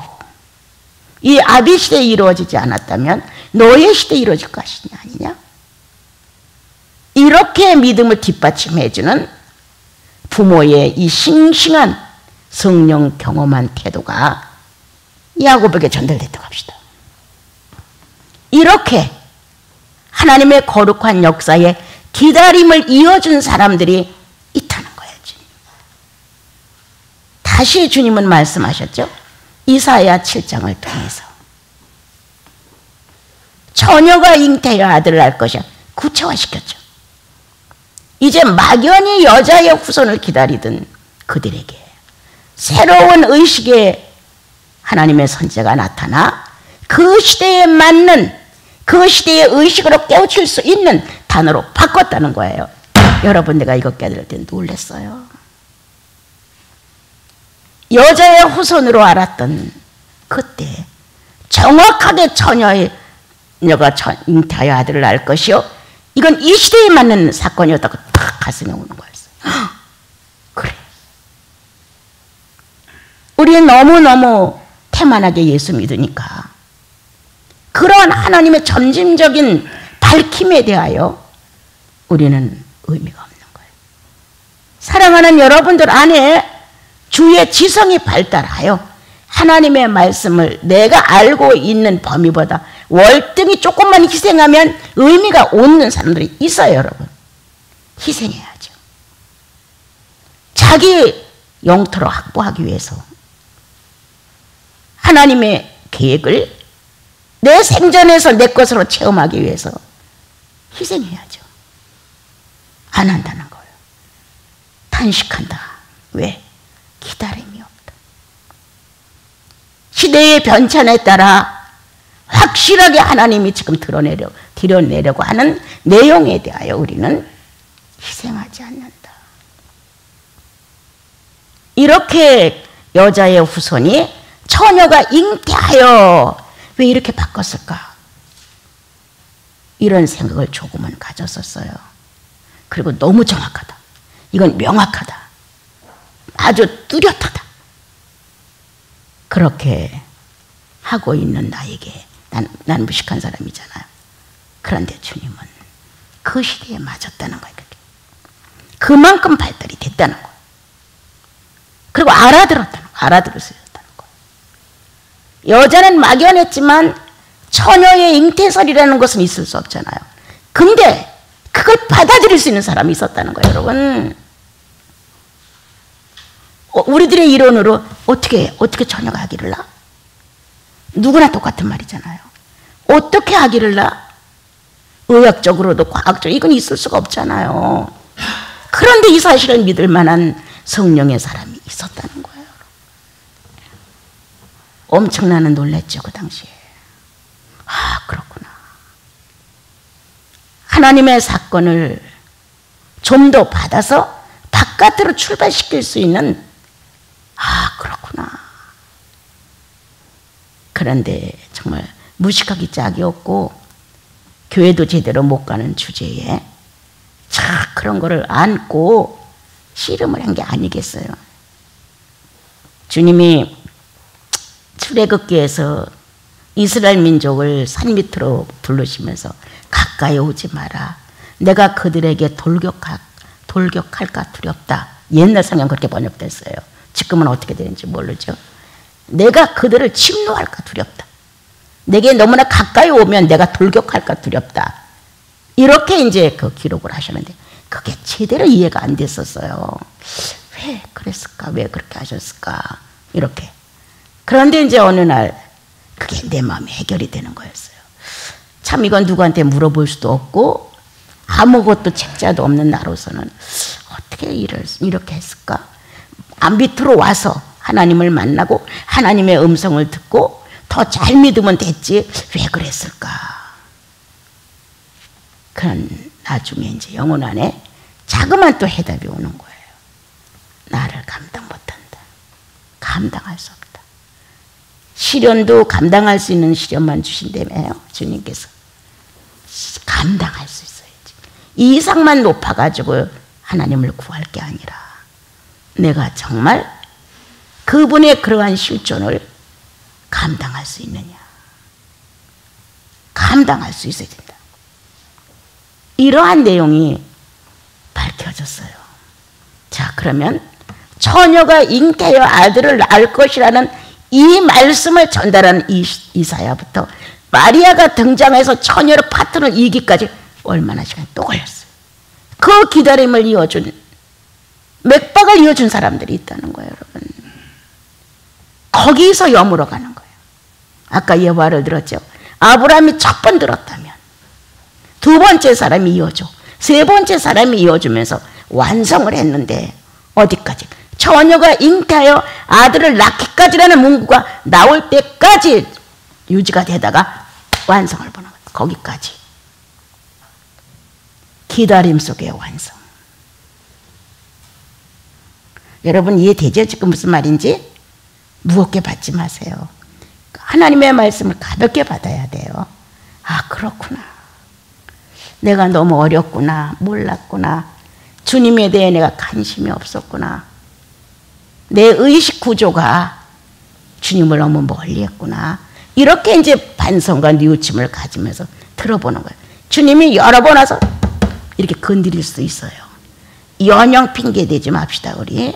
이 아비 시대에 이루어지지 않았다면 너의 시대에 이루어질 것이냐 아니냐? 이렇게 믿음을 뒷받침해주는 부모의 이 싱싱한 성령 경험한 태도가 야곱에게 전달됐다고 합시다. 이렇게 하나님의 거룩한 역사에 기다림을 이어준 사람들이 있다는 거예요. 주님. 다시 주님은 말씀하셨죠. 이사야 7장을 통해서 처녀가 잉태하여 아들을 낳을 것이야. 구체화시켰죠. 이제 막연히 여자의 후손을 기다리던 그들에게 새로운 의식의 하나님의 선지자가 나타나 그 시대에 맞는, 그 시대의 의식으로 깨우칠 수 있는 단어로 바꿨다는 거예요. 여러분, 내가 이거 깨달을 때 놀랐어요. 여자의 후손으로 알았던 그때 정확하게 처녀가 잉태하여 아들을 낳을 것이요, 이건 이 시대에 맞는 사건이었다고 딱 가슴에 오는 거였어요. 그래, 우리는 너무너무 태만하게 예수 믿으니까 그러한 하나님의 점진적인 밝힘에 대하여 우리는 의미가 없는 거예요. 사랑하는 여러분들 안에 주의 지성이 발달하여 하나님의 말씀을 내가 알고 있는 범위보다 월등히 조금만 희생하면 의미가 없는 사람들이 있어요. 여러분, 희생해야죠. 자기 영토로 확보하기 위해서 하나님의 계획을 내 생전에서 내 것으로 체험하기 위해서 희생해야죠. 안 한다는 거예요. 탄식한다. 왜? 기다림이 없다. 시대의 변천에 따라 확실하게 하나님이 지금 드러내려고 하는 내용에 대하여 우리는 희생하지 않는다. 이렇게 여자의 후손이 처녀가 잉태하여 왜 이렇게 바꿨을까? 이런 생각을 조금은 가졌었어요. 그리고 너무 정확하다. 이건 명확하다. 아주 뚜렷하다. 그렇게 하고 있는 나에게, 난 무식한 사람이잖아요. 그런데 주님은 그 시대에 맞았다는 거예요. 그만큼 발달이 됐다는 거예요. 그리고 알아들을 수 있었다는 거예요. 여자는 막연했지만 처녀의 잉태설이라는 것은 있을 수 없잖아요. 근데 그걸 받아들일 수 있는 사람이 있었다는 거예요, 여러분. 우리들의 이론으로 어떻게 처녀가 아기를 낳아? 누구나 똑같은 말이잖아요. 어떻게 아기를 낳아? 의학적으로도 과학적으로 이건 있을 수가 없잖아요. 그런데 이 사실을 믿을 만한 성령의 사람이 있었다는 거예요. 엄청나게 놀랐죠, 그 당시에. 아, 그렇구나. 하나님의 사건을 좀 더 받아서 바깥으로 출발시킬 수 있는, 아, 그렇구나. 그런데 정말 무식하기 짝이 없고 교회도 제대로 못 가는 주제에 자, 그런 거를 안고 씨름을 한 게 아니겠어요. 주님이 출애굽기에서 이스라엘 민족을 산 밑으로 부르시면서 가까이 오지 마라. 내가 그들에게 돌격할까 두렵다. 옛날 성경 그렇게 번역됐어요. 지금은 어떻게 되는지 모르죠. 내가 그들을 침노할까 두렵다. 내게 너무나 가까이 오면 내가 돌격할까 두렵다. 이렇게 이제 그 기록을 하셨는데 그게 제대로 이해가 안 됐었어요. 왜 그랬을까? 왜 그렇게 하셨을까? 이렇게. 그런데 이제 어느 날 그게 내 마음에 해결이 되는 거였어요. 참 이건 누구한테 물어볼 수도 없고 아무것도 책자도 없는 나로서는 어떻게 이렇게 했을까? 밑으로 와서 하나님을 만나고 하나님의 음성을 듣고 더 잘 믿으면 됐지 왜 그랬을까? 그런 나중에 이제 영혼 안에 자그만 또 해답이 오는 거예요. 나를 감당 못한다. 감당할 수 없다. 시련도 감당할 수 있는 시련만 주신다며요. 주님께서. 감당할 수 있어야지. 이 이상만 높아가지고 하나님을 구할 게 아니라 내가 정말 그분의 그러한 실존을 감당할 수 있느냐. 감당할 수 있어야 된다. 이러한 내용이 밝혀졌어요. 자, 그러면 처녀가 잉태하여 아들을 낳을 것이라는 이 말씀을 전달하는 이사야부터 마리아가 등장해서 처녀의 파트를 이기까지 얼마나 시간이 또 걸렸어요. 그 기다림을 이어준, 맥박을 이어준 사람들이 있다는 거예요, 여러분. 거기서 여물어 가는 거예요. 아까 예화를 들었죠. 아브라함이 첫 번 들었다면 두 번째 사람이 이어줘, 세 번째 사람이 이어주면서 완성을 했는데 어디까지? 처녀가 잉태하여 아들을 낳기까지라는 문구가 나올 때까지 유지가 되다가 완성을 보는 거예요. 거기까지. 기다림 속의 완성. 여러분 이해되죠? 지금 무슨 말인지? 무겁게 받지 마세요. 하나님의 말씀을 가볍게 받아야 돼요. 아, 그렇구나. 내가 너무 어렸구나. 몰랐구나. 주님에 대해 내가 관심이 없었구나. 내 의식 구조가 주님을 너무 멀리 했구나. 이렇게 이제 반성과 뉘우침을 가지면서 들어보는 거예요. 주님이 여러 번 와서 이렇게 건드릴 수 있어요. 연영 핑계 대지 맙시다, 우리.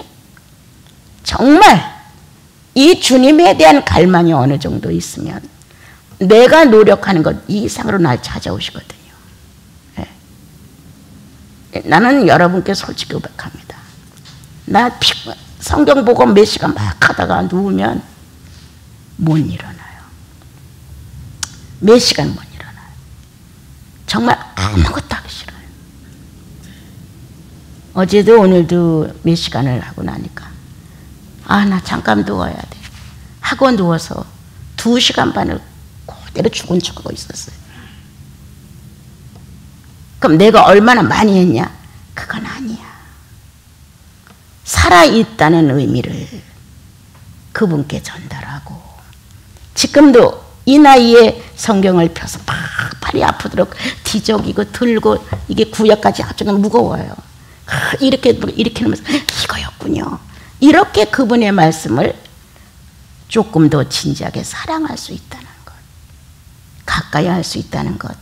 정말 이 주님에 대한 갈망이 어느 정도 있으면 내가 노력하는 것 이상으로 날 찾아오시거든요. 네. 나는 여러분께 솔직히 고백합니다. 나 성경 보고 몇 시간 막 하다가 누우면 못 일어나요. 몇 시간 못 일어나요. 정말 아무것도 하기 싫어요. 어제도 오늘도 몇 시간을 하고 나니까 아, 나 잠깐 누워야 돼. 하고 누워서 2시간 반을 그대로 죽은 척하고 있었어요. 그럼 내가 얼마나 많이 했냐? 그건 아니야. 살아있다는 의미를 그분께 전달하고 지금도 이 나이에 성경을 펴서 팔이 아프도록 뒤적이고 들고 이게 구약까지 합쳐서 무거워요. 이렇게 하면서 이거였군요. 이렇게 그분의 말씀을 조금 더 진지하게 사랑할 수 있다는 것, 가까이 할 수 있다는 것,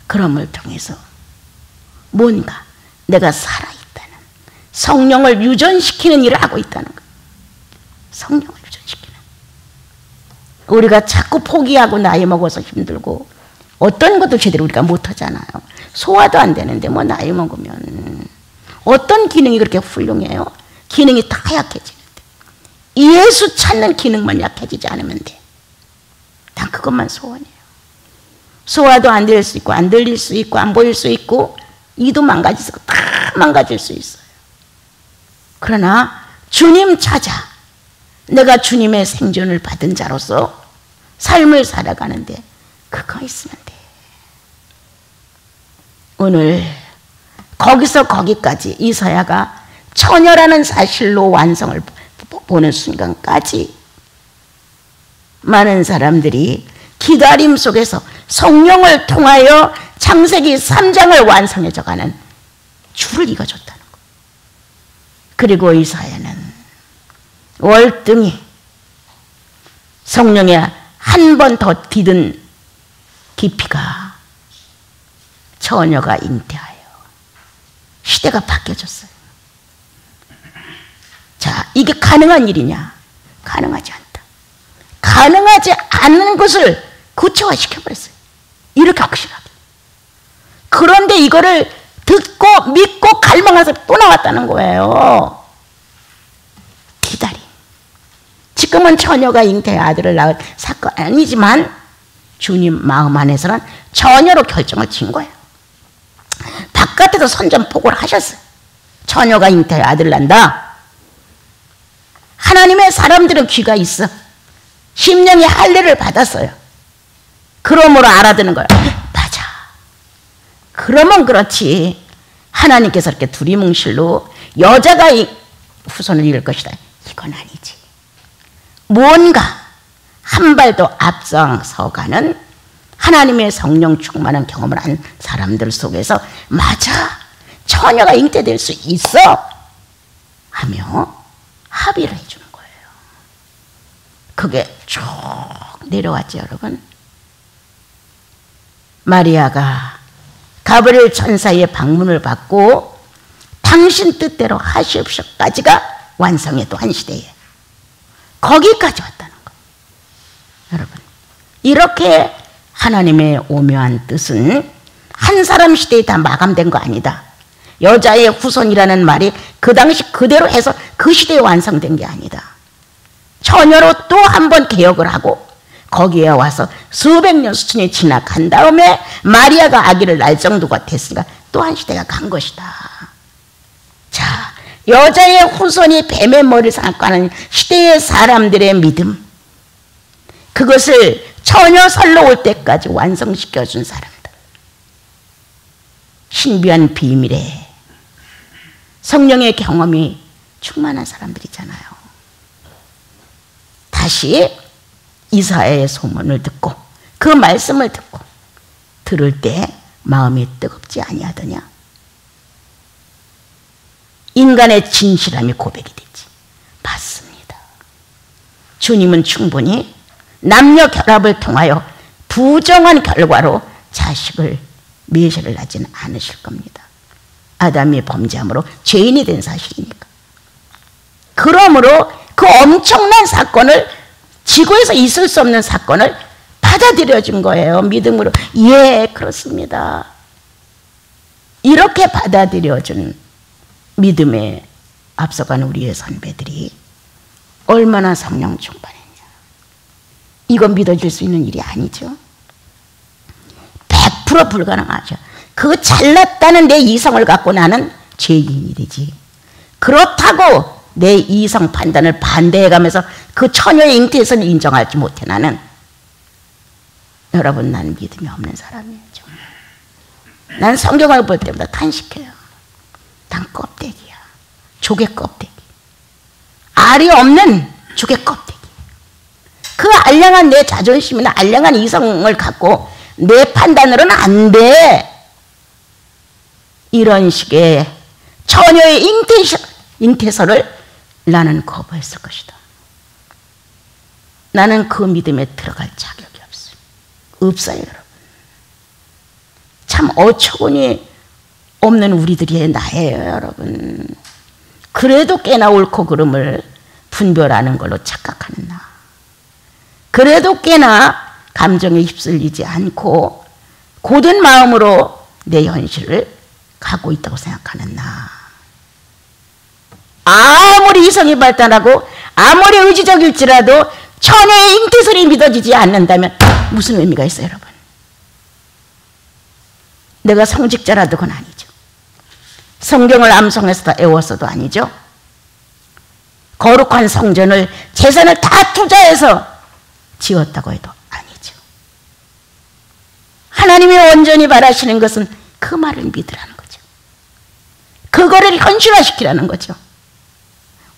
그럼을 통해서 뭔가 내가 살아있다는, 성령을 유전시키는 일을 하고 있다는 것. 성령을 유전시키는. 우리가 자꾸 포기하고 나이 먹어서 힘들고 어떤 것도 제대로 우리가 못하잖아요. 소화도 안 되는데 뭐 나이 먹으면 어떤 기능이 그렇게 훌륭해요? 기능이 다 약해지는데 예수 찾는 기능만 약해지지 않으면 돼. 난 그것만 소원이에요. 소화도 안 될 수 있고 안 들릴 수 있고 안 보일 수 있고 이도 망가질 수 있고 다 망가질 수 있어요. 그러나 주님 찾아 내가 주님의 생존을 받은 자로서 삶을 살아가는데 그거 있으면 돼. 오늘 거기서 거기까지 이사야가 처녀라는 사실로 완성을 보는 순간까지 많은 사람들이 기다림 속에서 성령을 통하여 창세기 3장을 완성해져가는 줄을 이어줬다는 거. 그리고 이사야는 월등히 성령에 한 번 더 디든 깊이가 처녀가 잉태하여 시대가 바뀌어졌어요. 자, 이게 가능한 일이냐? 가능하지 않다. 가능하지 않은 것을 구체화시켜버렸어요. 이렇게 확실하게. 그런데 이거를 듣고 믿고 갈망해서 또 나왔다는 거예요. 기다림. 지금은 처녀가 잉태의 아들을 낳을 사건 아니지만 주님 마음 안에서는 처녀로 결정을 지은 거예요. 바깥에서 선전포고를 하셨어요. 처녀가 잉태의 아들을 낳는다. 하나님의 사람들은 귀가 있어. 심령이 할례를 받았어요. 그러므로 알아듣는 거예요. 맞아. 그러면 그렇지. 하나님께서 이렇게 두리뭉실로 여자가 후손을 이을 것이다. 이건 아니지. 뭔가 한 발도 앞서가는 하나님의 성령 충만한 경험을 한 사람들 속에서 맞아. 처녀가 잉태될 수 있어. 하며 합의를 해주는 거예요. 그게 쭉 내려왔죠, 여러분. 마리아가 가브리엘 천사의 방문을 받고 당신 뜻대로 하시옵소서까지가 완성의 또 한 시대에 거기까지 왔다는 거예요. 여러분, 이렇게 하나님의 오묘한 뜻은 한 사람 시대에 다 마감된 거 아니다. 여자의 후손이라는 말이 그 당시 그대로 해서 그 시대에 완성된 게 아니다. 처녀로 또 한 번 개혁을 하고 거기에 와서 수백 년 수천이 지나간 다음에 마리아가 아기를 낳을 정도가 됐으니까 또 한 시대가 간 것이다. 자, 여자의 후손이 뱀의 머리를 상하는 시대의 사람들의 믿음, 그것을 처녀설로 올 때까지 완성시켜준 사람들, 신비한 비밀에 성령의 경험이 충만한 사람들이잖아요. 다시 이사야의 소문을 듣고 그 말씀을 듣고 들을 때 마음이 뜨겁지 아니하더냐? 인간의 진실함이 고백이 되지. 맞습니다. 주님은 충분히 남녀 결합을 통하여 부정한 결과로 자식을 메시를 낳지는 않으실 겁니다. 아담이 범죄함으로 죄인이 된 사실이니까. 그러므로 그 엄청난 사건을, 지구에서 있을 수 없는 사건을 받아들여준 거예요. 믿음으로. 예, 그렇습니다. 이렇게 받아들여준 믿음에 앞서간 우리의 선배들이 얼마나 성령 충만했냐. 이건 믿어질 수 있는 일이 아니죠. 100% 불가능하죠. 그 잘났다는 내 이성을 갖고 나는 죄인이 되지. 그렇다고 내 이성 판단을 반대해가면서 그 처녀의 잉태에서는 인정하지 못해 나는. 여러분, 난 믿음이 없는 사람이에요. 정말. 난 성경을 볼 때마다 탄식해요. 난 껍데기야. 조개 껍데기. 알이 없는 조개 껍데기. 그 알량한 내 자존심이나 알량한 이성을 갖고 내 판단으로는 안 돼. 이런 식의 처녀의 잉태설을 나는 거부했을 것이다. 나는 그 믿음에 들어갈 자격이 없어요. 없어요, 여러분. 참 어처구니 없는 우리들이 나예요, 여러분. 그래도 꽤나 옳고 그름을 분별하는 걸로 착각하는 나. 그래도 꽤나 감정에 휩쓸리지 않고 고든 마음으로 내 현실을 가고 있다고 생각하는 나. 아무리 이성이 발달하고 아무리 의지적일지라도 처녀의 잉태설이 믿어지지 않는다면 무슨 의미가 있어요, 여러분? 내가 성직자라도 그건 아니죠. 성경을 암송해서도 애웠어도 아니죠. 거룩한 성전을, 재산을 다 투자해서 지었다고 해도 아니죠. 하나님이 온전히 바라시는 것은 그 말을 믿으라는 거죠. 그거를 현실화시키라는 거죠.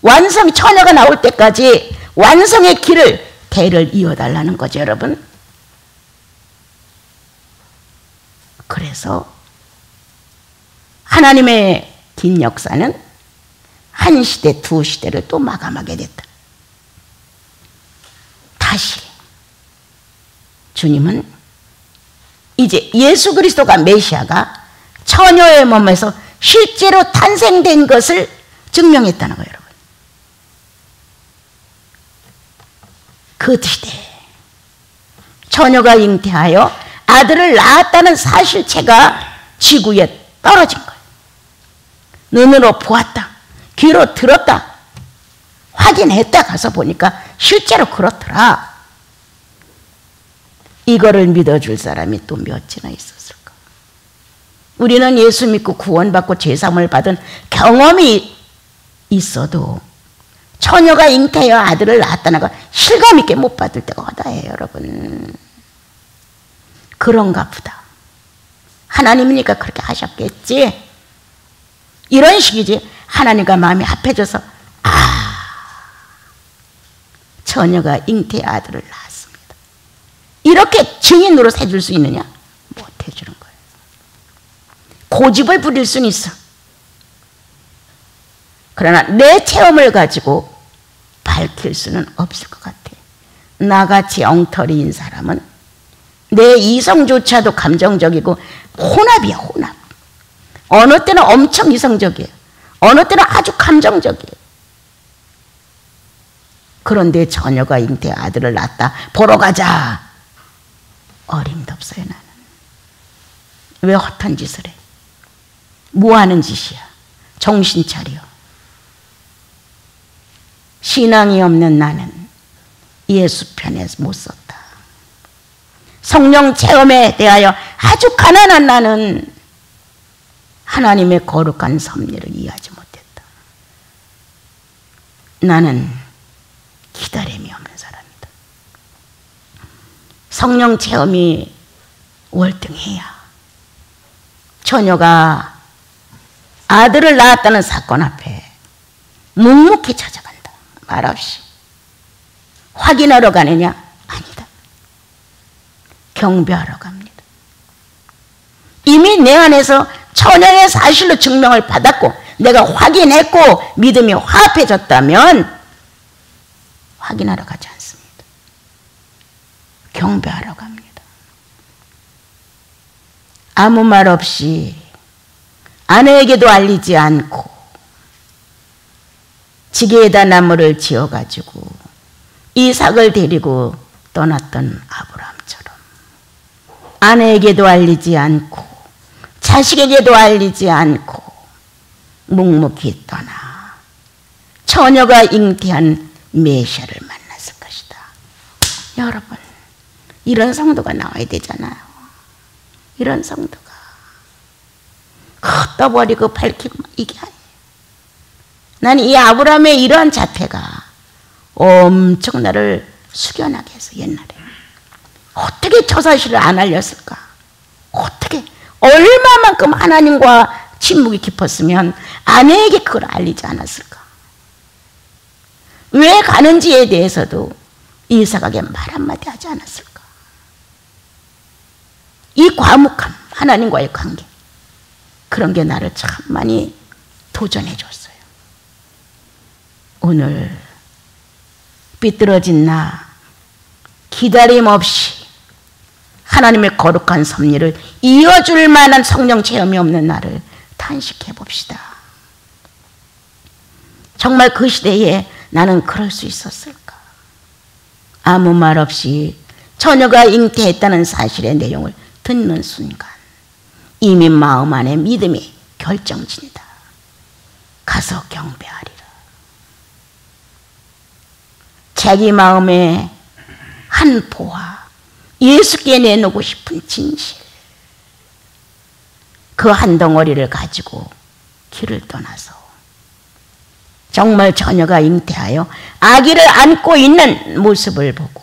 완성, 처녀가 나올 때까지 완성의 길을, 대를 이어달라는 거죠, 여러분. 그래서 하나님의 긴 역사는 한 시대, 두 시대를 또 마감하게 됐다. 다시 주님은 이제 예수 그리스도가, 메시아가 처녀의 몸에서 실제로 탄생된 것을 증명했다는 거예요, 여러분. 그 시대에 처녀가 잉태하여 아들을 낳았다는 사실체가 지구에 떨어진 거예요. 눈으로 보았다, 귀로 들었다, 확인했다 가서 보니까 실제로 그렇더라. 이거를 믿어줄 사람이 또 몇이나 있었을까? 우리는 예수 믿고 구원받고 죄사함을 받은 경험이 있어도 처녀가 잉태하여 아들을 낳았다는 거 실감 있게 못 받을 때가 허다해요, 여러분. 그런가 보다. 하나님이니까 그렇게 하셨겠지. 이런 식이지. 하나님과 마음이 합해져서 처녀가 잉태의 아들을 낳았습니다. 이렇게 증인으로 해줄 수 있느냐? 못 해주는 거예요. 고집을 부릴 수는 있어. 그러나 내 체험을 가지고 밝힐 수는 없을 것 같아. 나같이 엉터리인 사람은 내 이성조차도 감정적이고 혼합이야, 혼합. 어느 때는 엄청 이성적이에요. 어느 때는 아주 감정적이에요. 그런데 처녀가 잉태의 아들을 낳았다. 보러 가자. 어림도 없어요, 나는. 왜 헛한 짓을 해? 뭐 하는 짓이야? 정신 차려. 신앙이 없는 나는 예수 편에 못 섰다. 성령 체험에 대하여 아주 가난한 나는 하나님의 거룩한 섭리를 이해하지 못했다. 나는 기다림이 없는 사람이다. 성령 체험이 월등해야 처녀가 아들을 낳았다는 사건 앞에 묵묵히 찾아간다. 말없이. 확인하러 가느냐? 아니다. 경배하러 갑니다. 이미 내 안에서 처녀의 사실로 증명을 받았고 내가 확인했고 믿음이 화합해졌다면 확인하러 가지 않습니다. 경배하러 갑니다. 아무 말 없이 아내에게도 알리지 않고 지게에다 나무를 지어가지고 이삭을 데리고 떠났던 아브라함처럼 아내에게도 알리지 않고 자식에게도 알리지 않고 묵묵히 떠나 처녀가 잉태한 메시아를 만났을 것이다. 여러분, 이런 성도가 나와야 되잖아요. 이런 성도가 떠버리고 밝히고 이게 아니에요. 나는 이 아브라함의 이러한 자태가 엄청 나를 숙연하게 해서 옛날에 어떻게 저 사실을 안 알렸을까? 어떻게 얼마만큼 하나님과 친목이 깊었으면 아내에게 그걸 알리지 않았을까? 왜 가는지에 대해서도 이삭에게 말 한마디 하지 않았을까? 이 과묵함, 하나님과의 관계, 그런 게 나를 참 많이 도전해 줬어요. 오늘 삐뚤어진 나, 기다림 없이 하나님의 거룩한 섭리를 이어줄 만한 성령 체험이 없는 나를 탄식해 봅시다. 정말 그 시대에 나는 그럴 수 있었을까? 아무 말 없이 처녀가 잉태했다는 사실의 내용을 듣는 순간 이미 마음 안에 믿음이 결정진다. 가서 경배하리라. 자기 마음에 한 보화, 예수께 내놓고 싶은 진실, 그 한 덩어리를 가지고 길을 떠나서 정말 처녀가 잉태하여 아기를 안고 있는 모습을 보고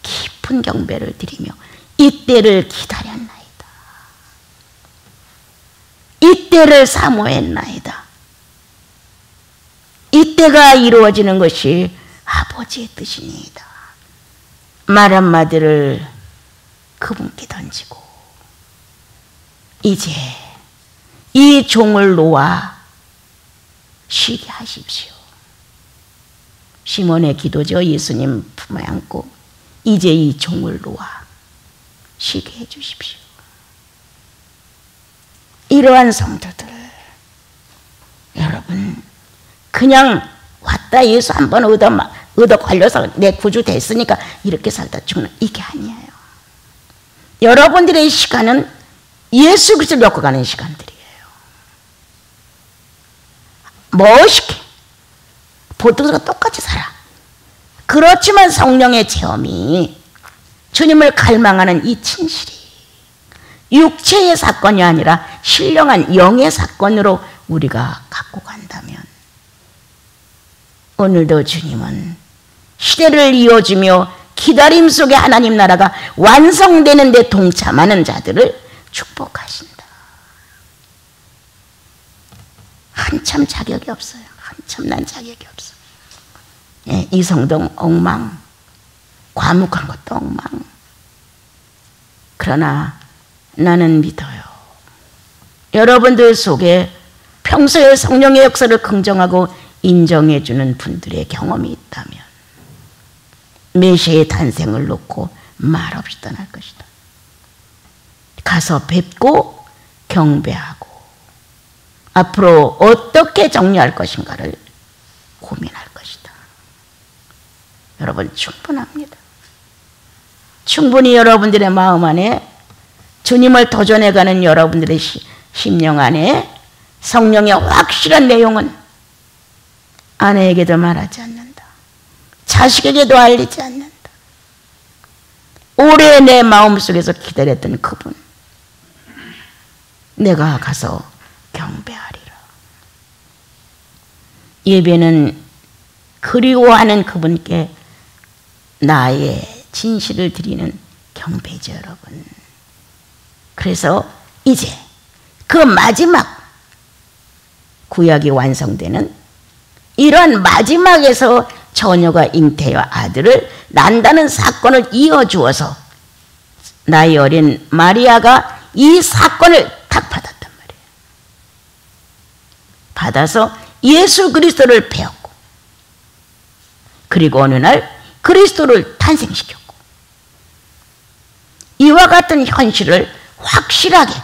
깊은 경배를 드리며 이때를 기다렸나이다. 이때를 사모했나이다. 이때가 이루어지는 것이 아버지의 뜻이니이다. 말 한마디를 그분께 던지고 이제 이 종을 놓아 쉬게 하십시오. 시몬의 기도죠. 예수님 품에 안고 이제 이 종을 놓아 쉬게 해 주십시오. 이러한 성도들, 여러분 그냥 왔다 예수 한번 얻어 얻어 걸려서 내 구주 됐으니까 이렇게 살다 죽는, 이게 아니에요. 여러분들의 시간은 예수 그리스도를 엮어가는 시간들이에요. 멋있게 보통과 똑같이 살아. 그렇지만 성령의 체험이, 주님을 갈망하는 이 진실이 육체의 사건이 아니라 신령한 영의 사건으로 우리가 갖고 간다면, 오늘도 주님은 시대를 이어주며 기다림 속에 하나님 나라가 완성되는 데 동참하는 자들을 축복하신다. 한참 자격이 없어요. 한참 난 자격이 없어. 예, 이성도 엉망, 과묵한 것도 엉망. 그러나 나는 믿어요. 여러분들 속에 평소에 성령의 역사를 긍정하고 인정해주는 분들의 경험이 있다면 메시아의 탄생을 놓고 말없이 떠날 것이다. 가서 뵙고 경배하고 앞으로 어떻게 정리할 것인가를 고민할 것이다. 여러분 충분합니다. 충분히 여러분들의 마음 안에, 주님을 도전해가는 여러분들의 심령 안에 성령의 확실한 내용은 아내에게도 말하지 않는다. 자식에게도 알리지 않는다. 오래 내 마음속에서 기다렸던 그분, 내가 가서 경배하리라. 예배는 그리워하는 그분께 나의 진실을 드리는 경배죠, 여러분. 그래서 이제 그 마지막 구약이 완성되는 이러한 마지막에서 처녀가 잉태와 아들을 낳는다는 사건을 이어주어서 나이 어린 마리아가 이 사건을 탁 받았단 말이에요. 받아서 예수 그리스도를 배웠고, 그리고 어느 날 그리스도를 탄생시켰고, 이와 같은 현실을 확실하게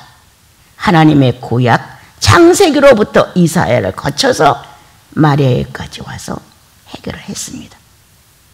하나님의 구약 창세기로부터 이사야를 거쳐서 마리아에까지 와서 해결을 했습니다.